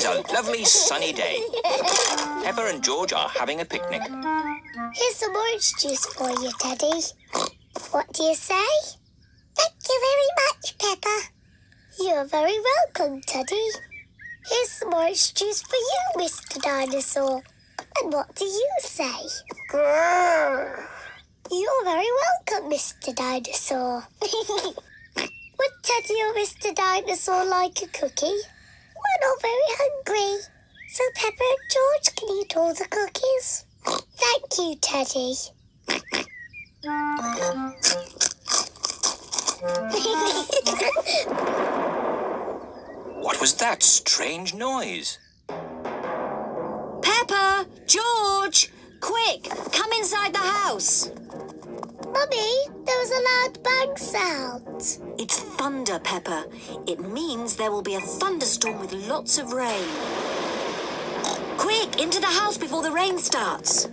a lovely sunny day. Peppa and George are having a picnic. Here's some orange juice for you, Teddy. What do you say? Thank you very much, Peppa. You're very welcome, Teddy. Here's some orange juice for you, Mr. Dinosaur. And what do you say? Grrr. You're very welcome, Mr. Dinosaur. Would Teddy or Mr. Dinosaur like a cookie? We're not very hungry, so Peppa and George can eat all the cookies. Thank you, Teddy. What was that strange noise? Peppa! George! Quick, come inside the house. Mummy, there was a loud bang sound. It's thunder, Peppa. It means there will be a thunderstorm with lots of rain. Quick, into the house before the rain starts.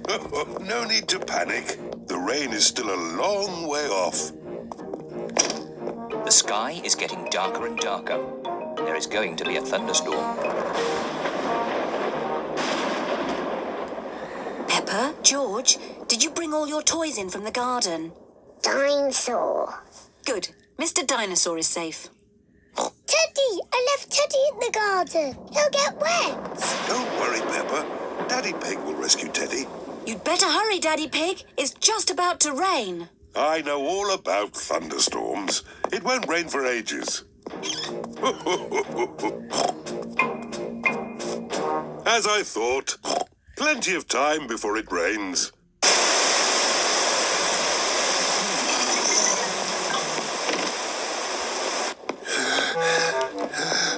No need to panic. The rain is still a long way off. The sky is getting darker and darker. There is going to be a thunderstorm. Peppa, George, did you bring all your toys in from the garden? Dinosaur. Good. Mr. Dinosaur is safe. Teddy! I left Teddy in the garden. He'll get wet. Don't worry, Peppa. Daddy Pig will rescue Teddy. You'd better hurry, Daddy Pig. It's just about to rain. I know all about thunderstorms. It won't rain for ages. As I thought, plenty of time before it rains.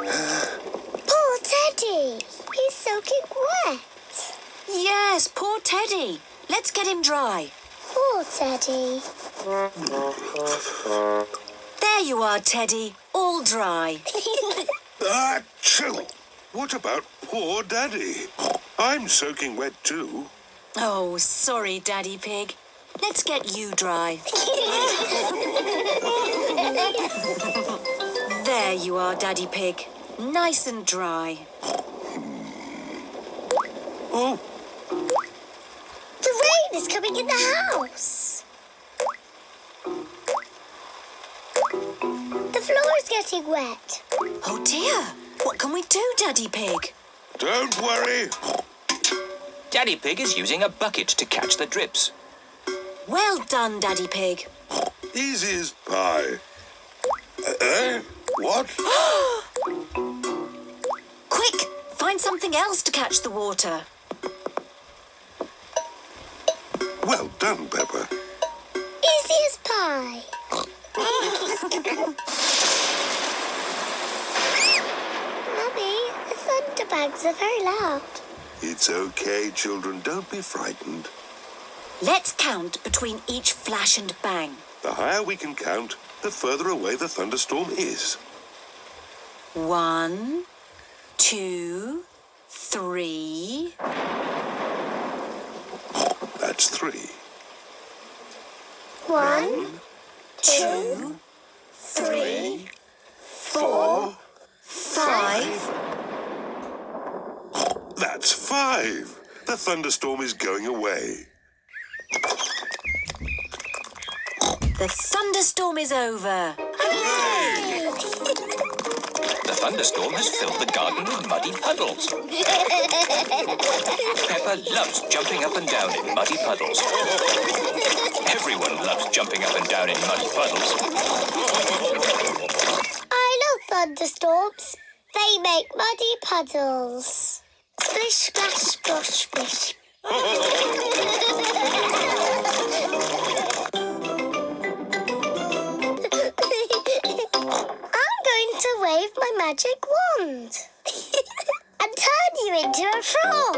Poor Teddy. He's soaking wet. Yes, poor Teddy. Let's get him dry. Poor Teddy. There you are, Teddy. All dry. Achoo! What about poor Daddy? I'm soaking wet too. Oh, sorry, Daddy Pig. Let's get you dry. There you are, Daddy Pig. Nice and dry. Oh, The rain is coming in the house. The floor is getting wet. Oh, dear. What can we do, Daddy Pig? don't worry. Daddy Pig is using a bucket to catch the drips. Well done, Daddy Pig. Easy as pie. What? Quick, find something else to catch the water. Well done, Peppa. Easy as pie. Mummy, the thunderbangs are very loud. It's okay, children. Don't be frightened. Let's count between each flash and bang. The higher we can count, the further away the thunderstorm is. 1, 2, 3. That's 3. 1, 2, 3, 4, 5. That's 5. The thunderstorm is going away. The thunderstorm is over. The thunderstorm has filled the garden with muddy puddles. Peppa loves jumping up and down in muddy puddles. Everyone loves jumping up and down in muddy puddles. I love thunderstorms. They make muddy puddles. Splish, splash, splosh, splish. I'm going to wave my magic wand and turn you into a frog.